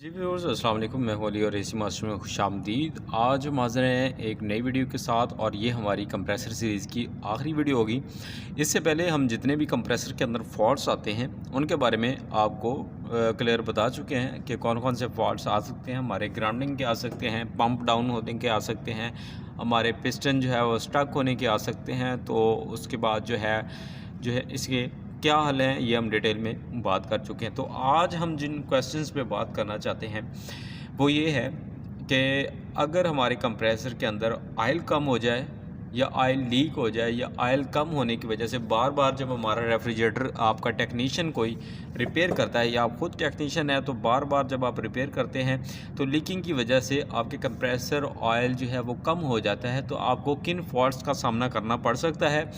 जी viewers अस्सलाम वालेकुम, मैं हूं अली और एसी मास्टर में खुशामदीद। आज हम हाज़िर हैं एक नई वीडियो के साथ और ये हमारी कंप्रेसर सीरीज़ की आखिरी वीडियो होगी। इससे पहले हम जितने भी कंप्रेसर के अंदर फॉल्ट्स आते हैं उनके बारे में आपको क्लियर बता चुके हैं कि कौन कौन से फॉल्ट्स आ सकते हैं। हमारे ग्राउंडिंग के आ सकते हैं, पंप डाउन होने के आ सकते हैं, हमारे पिस्टन जो है वो स्टक होने के आ सकते हैं। तो उसके बाद जो है इसके क्या हल हैं ये हम डिटेल में बात कर चुके हैं। तो आज हम जिन क्वेश्चंस पे बात करना चाहते हैं वो ये है कि अगर हमारे कंप्रेसर के अंदर ऑयल कम हो जाए या ऑयल लीक हो जाए या ऑयल कम होने की वजह से बार बार जब हमारा रेफ्रिजरेटर आपका टेक्नीशियन कोई रिपेयर करता है या आप खुद टेक्नीशियन है तो बार बार जब आप रिपेयर करते हैं तो लीकिंग की वजह से आपके कंप्रेसर ऑयल जो है वो कम हो जाता है, तो आपको किन फॉल्ट्स का सामना करना पड़ सकता है।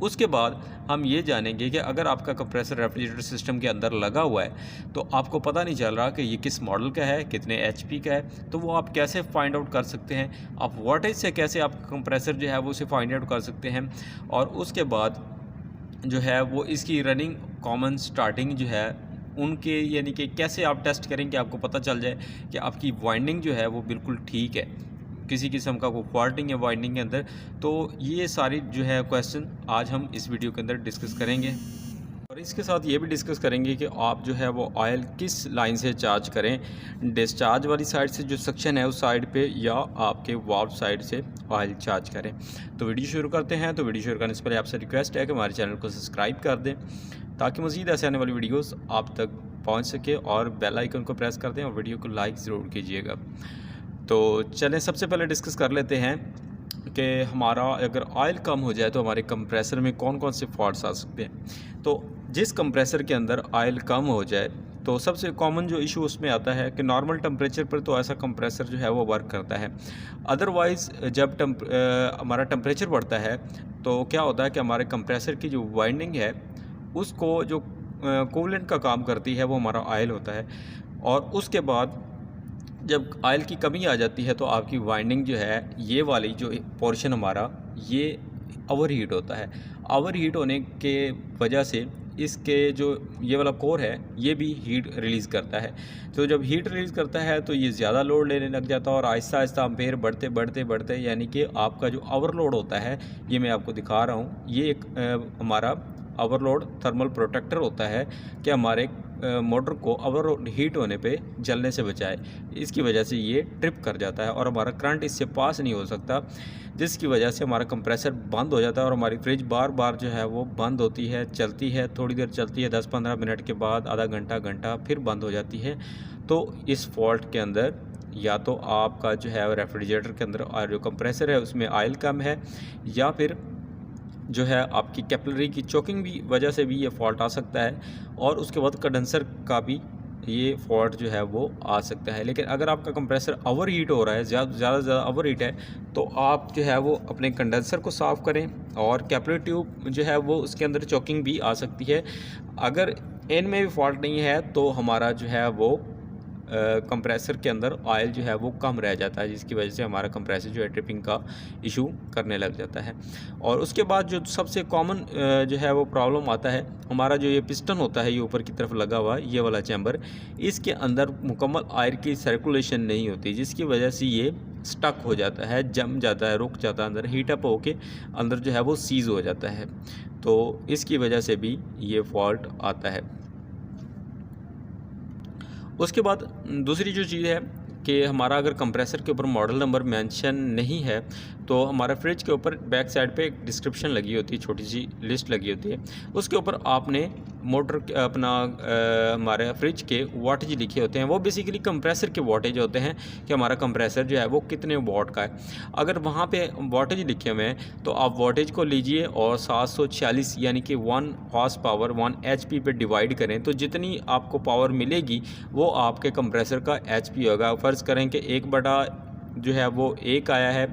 उसके बाद हम ये जानेंगे कि अगर आपका कंप्रेसर रेफ्रिजरेटर सिस्टम के अंदर लगा हुआ है तो आपको पता नहीं चल रहा कि ये किस मॉडल का है, कितने एचपी का है, तो वो आप कैसे फाइंड आउट कर सकते हैं। आप वोल्टेज से कैसे आपका कंप्रेसर जो है वो उसे फाइंड आउट कर सकते हैं। और उसके बाद जो है वो इसकी रनिंग कॉमन स्टार्टिंग जो है उनके यानी कि कैसे आप टेस्ट करें कि आपको पता चल जाए कि आपकी वाइंडिंग जो है वो बिल्कुल ठीक है, किसी किस्म का कोई फॉल्टिंग है वाइंडिंग के अंदर। तो ये सारी जो है क्वेश्चन आज हम इस वीडियो के अंदर डिस्कस करेंगे और इसके साथ ये भी डिस्कस करेंगे कि आप जो है वो ऑयल किस लाइन से चार्ज करें, डिस्चार्ज वाली साइड से जो सक्शन है उस साइड पे या आपके वाल्व साइड से ऑयल चार्ज करें। तो वीडियो शुरू करते हैं। तो वीडियो शुरू करने से पहले आपसे रिक्वेस्ट है कि हमारे चैनल को सब्सक्राइब कर दें ताकि मज़ीद ऐसे आने वाली वीडियोस आप तक पहुंच सके, और बेल आइकन को प्रेस कर दें और वीडियो को लाइक ज़रूर कीजिएगा। तो चलें सबसे पहले डिस्कस कर लेते हैं कि हमारा अगर ऑयल कम हो जाए तो हमारे कंप्रेसर में कौन कौन से फॉल्ट्स आ सकते हैं। तो जिस कंप्रेसर के अंदर ऑयल कम हो जाए तो सबसे कॉमन जो इशू उसमें आता है कि नॉर्मल टेम्परेचर पर तो ऐसा कंप्रेसर जो है वो वर्क करता है। अदरवाइज़ जब हमारा टेम्परेचर बढ़ता है तो क्या होता है कि हमारे कंप्रेसर की जो वाइंडिंग है उसको जो कूलेंट का काम करती है वो हमारा ऑयल होता है। और उसके बाद जब ऑयल की कमी आ जाती है तो आपकी वाइंडिंग जो है ये वाली जो पोर्शन हमारा ये ओवर हीट होता है। ओवर हीट होने के वजह से इसके जो ये वाला कोर है ये भी हीट रिलीज़ करता है। तो जब हीट रिलीज़ करता है तो ये ज़्यादा लोड लेने लग जाता है और आहिस्ता आहिस्ता एम्पेयर बढ़ते बढ़ते बढ़ते यानी कि आपका जो ओवरलोड होता है, ये मैं आपको दिखा रहा हूँ, ये एक हमारा ओवरलोड थर्मल प्रोटेक्टर होता है कि हमारे मोटर को ओवर हीट होने पे जलने से बचाए। इसकी वजह से ये ट्रिप कर जाता है और हमारा करंट इससे पास नहीं हो सकता, जिसकी वजह से हमारा कंप्रेसर बंद हो जाता है और हमारी फ्रिज बार बार जो है वो बंद होती है, चलती है, थोड़ी देर चलती है, 10-15 मिनट के बाद आधा घंटा घंटा फिर बंद हो जाती है। तो इस फॉल्ट के अंदर या तो आपका जो है रेफ्रिजरेटर के अंदर जो कंप्रेसर है उसमें ऑयल कम है, या फिर जो है आपकी कैपिलरी की चोकिंग भी वजह से भी ये फॉल्ट आ सकता है, और उसके बाद कंडेंसर का भी ये फॉल्ट जो है वो आ सकता है। लेकिन अगर आपका कंप्रेसर ओवर हीट हो रहा है, ज़्यादा ओवर हीट है, तो आप जो है वो अपने कंडेंसर को साफ़ करें। और कैपिलरी ट्यूब जो है वो उसके अंदर चोकिंग भी आ सकती है। अगर इनमें भी फॉल्ट नहीं है तो हमारा जो है वो कंप्रेसर के अंदर ऑयल जो है वो कम रह जाता है, जिसकी वजह से हमारा कंप्रेसर जो है ट्रिपिंग का इशू करने लग जाता है। और उसके बाद जो सबसे कॉमन जो है वो प्रॉब्लम आता है, हमारा जो ये पिस्टन होता है ये ऊपर की तरफ लगा हुआ ये वाला चैम्बर, इसके अंदर मुकम्मल आयर की सर्कुलेशन नहीं होती, जिसकी वजह से ये स्टक हो जाता है, जम जाता है, रुक जाता है, अंदर हीटअप होके अंदर जो है वो सीज़ हो जाता है। तो इसकी वजह से भी ये फॉल्ट आता है। उसके बाद दूसरी जो चीज़ है कि हमारा अगर कंप्रेसर के ऊपर मॉडल नंबर मेंशन नहीं है तो हमारा फ्रिज के ऊपर बैक साइड पे एक डिस्क्रिप्शन लगी होती है, छोटी सी लिस्ट लगी होती है, उसके ऊपर आपने मोटर अपना हमारे फ्रिज के वाटेज लिखे होते हैं। वो बेसिकली कंप्रेसर के वाटेज होते हैं कि हमारा कंप्रेसर जो है वो कितने वॉट का है। अगर वहाँ पे वाटेज लिखे हुए हैं तो आप वाटेज को लीजिए और 746 यानी कि 1 हॉर्स पावर 1 एचपी पे डिवाइड करें, तो जितनी आपको पावर मिलेगी वो आपके कंप्रेसर का एचपी होगा। फ़र्ज़ करें कि 1/, जो है वो 1 आया है,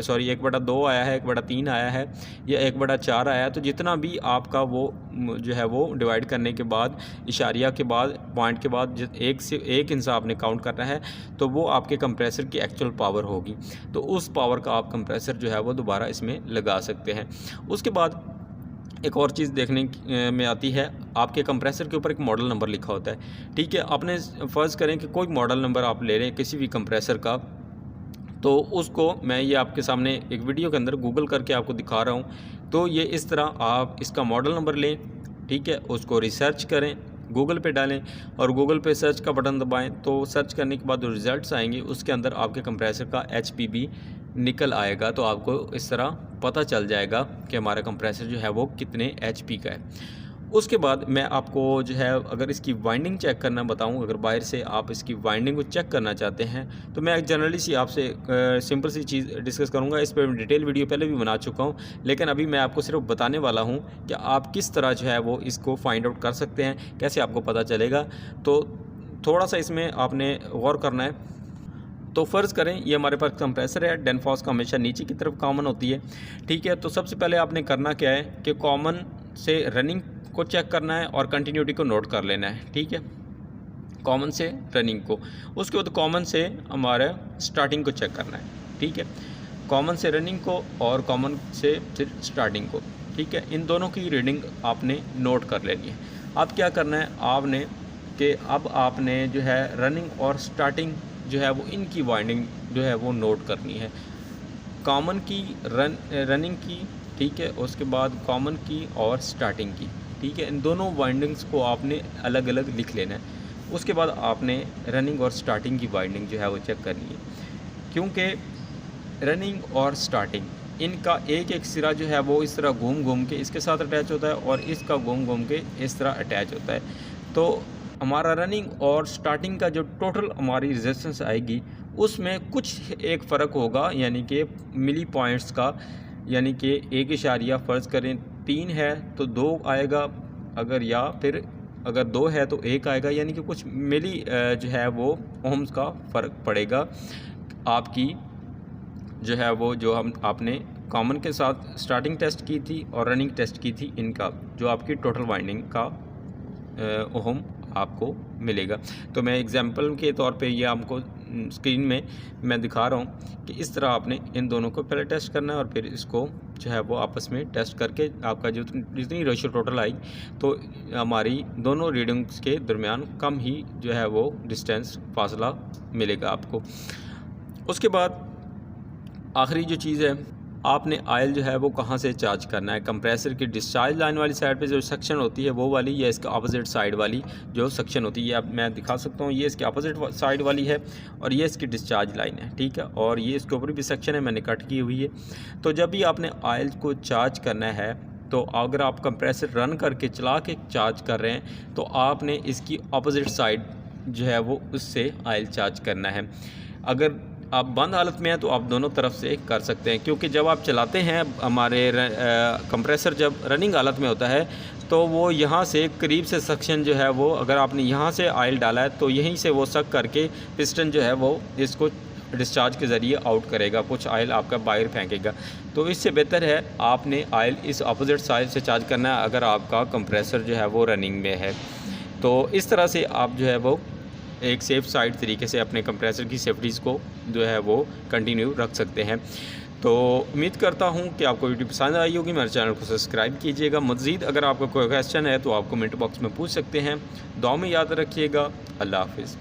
सॉरी 1/2 आया है, 1/3 आया है या 1/4 आया है, तो जितना भी आपका वो जो है वो डिवाइड करने के बाद इशारिया के बाद पॉइंट के बाद एक से एक हिस्सा आपने काउंट करना है, तो वो आपके कंप्रेसर की एक्चुअल पावर होगी। तो उस पावर का आप कंप्रेसर जो है वो दोबारा इसमें लगा सकते हैं। उसके बाद एक और चीज़ देखने में आती है, आपके कंप्रेसर के ऊपर एक मॉडल नंबर लिखा होता है, ठीक है। आपने फ़र्ज़ करें कि कोई मॉडल नंबर आप ले रहे हैं किसी भी कंप्रेसर का, तो उसको मैं ये आपके सामने एक वीडियो के अंदर गूगल करके आपको दिखा रहा हूँ। तो ये इस तरह आप इसका मॉडल नंबर लें, ठीक है, उसको रिसर्च करें, गूगल पे डालें और गूगल पे सर्च का बटन दबाएं। तो सर्च करने के बाद जो रिज़ल्ट्स आएंगे उसके अंदर आपके कंप्रेसर का HPB निकल आएगा। तो आपको इस तरह पता चल जाएगा कि हमारा कंप्रेसर जो है वो कितने HP का है। उसके बाद मैं आपको जो है अगर इसकी वाइंडिंग चेक करना बताऊं, अगर बाहर से आप इसकी वाइंडिंग को चेक करना चाहते हैं तो मैं एक जनरली सी आपसे सिंपल सी चीज़ डिस्कस करूंगा। इस पर डिटेल वीडियो पहले भी बना चुका हूं, लेकिन अभी मैं आपको सिर्फ बताने वाला हूं कि आप किस तरह जो है वो इसको फाइंड आउट कर सकते हैं, कैसे आपको पता चलेगा। तो थोड़ा सा इसमें आपने गौर करना है। तो फ़र्ज़ करें ये हमारे पास कंप्रेसर है, डेनफॉस का हमेशा नीचे की तरफ कॉमन होती है, ठीक है। तो सबसे पहले आपने करना क्या है कि कॉमन से रनिंग को चेक करना है और कंटिन्यूटी को नोट कर लेना है, ठीक है, कॉमन से रनिंग को। उसके बाद कॉमन से हमारा स्टार्टिंग को चेक करना है, ठीक है, कॉमन से रनिंग को और कॉमन से फिर स्टार्टिंग को, ठीक है। इन दोनों की रीडिंग आपने नोट कर लेनी है। अब क्या करना है आपने कि अब आपने जो है रनिंग और स्टार्टिंग जो है वो इनकी वाइंडिंग जो है वो नोट करनी है, कॉमन की रनिंग की, ठीक है, उसके बाद कॉमन की और स्टार्टिंग की, ठीक है। इन दोनों वाइंडिंग्स को आपने अलग अलग लिख लेना है। उसके बाद आपने रनिंग और स्टार्टिंग की वाइंडिंग जो है वो चेक करनी है, क्योंकि रनिंग और स्टार्टिंग इनका एक एक सिरा जो है वो इस तरह घूम घूम के इसके साथ अटैच होता है और इसका घूम घूम के इस तरह अटैच होता है। तो हमारा रनिंग और स्टार्टिंग का जो टोटल हमारी रेजिस्टेंस आएगी उसमें कुछ एक फ़र्क होगा, यानी कि मिली पॉइंट्स का, यानी कि 1 फ़र्ज़ करें 3 है तो 2 आएगा, अगर या फिर अगर 2 है तो 1 आएगा, यानी कि कुछ मिली जो है वो ओम्स का फ़र्क पड़ेगा आपकी जो है वो, जो हम आपने कॉमन के साथ स्टार्टिंग टेस्ट की थी और रनिंग टेस्ट की थी, इनका जो आपकी टोटल वाइंडिंग का ओम आपको मिलेगा। तो मैं एग्जांपल के तौर पे ये आपको स्क्रीन में मैं दिखा रहा हूँ कि इस तरह आपने इन दोनों को पहले टेस्ट करना है और फिर इसको जो है वो आपस में टेस्ट करके आपका जो जितनी रेशियो टोटल आई तो हमारी दोनों रीडिंग्स के दरमियान कम ही जो है वो डिस्टेंस फासला मिलेगा आपको। उसके बाद आखिरी जो चीज़ है, आपने आयल जो है वो कहाँ से चार्ज करना है। कंप्रेसर की डिस्चार्ज लाइन वाली साइड पे जो सेक्शन होती है वो वाली, या इसका अपोजिट साइड वाली जो सेक्शन होती है, ये अब मैं दिखा सकता हूँ। ये इसकी अपोजिट साइड वाली है और ये इसकी डिस्चार्ज लाइन है, ठीक है, और ये इसके ऊपर भी सेक्शन है, मैंने कट की हुई है। तो जब भी आपने आयल को चार्ज करना है तो अगर आप कंप्रेसर रन करके चला के चार्ज कर रहे हैं तो आपने इसकी अपोजिट साइड जो है वो उससे आयल चार्ज करना है। अगर आप बंद हालत में हैं तो आप दोनों तरफ से कर सकते हैं, क्योंकि जब आप चलाते हैं हमारे कंप्रेसर जब रनिंग हालत में होता है तो वो यहाँ से करीब से सक्शन जो है वो, अगर आपने यहाँ से आयल डाला है तो यहीं से वो सक करके पिस्टन जो है वो इसको डिस्चार्ज के ज़रिए आउट करेगा, कुछ आयल आपका बाहर फेंकेगा। तो इससे बेहतर है आपने आयल इस अपोजिट साइड से चार्ज करना है अगर आपका कंप्रेसर जो है वो रनिंग में है। तो इस तरह से आप जो है वो एक सेफ़ साइड तरीके से अपने कंप्रेसर की सेफ्टीज़ को जो है वो कंटिन्यू रख सकते हैं। तो उम्मीद करता हूँ कि आपको वीडियो पसंद आई होगी। मेरे चैनल को सब्सक्राइब कीजिएगा। मज़ीद अगर आपका कोई क्वेश्चन है तो आप कमेंट बॉक्स में पूछ सकते हैं। दुआ में याद रखिएगा। अल्लाह हाफ़िज़।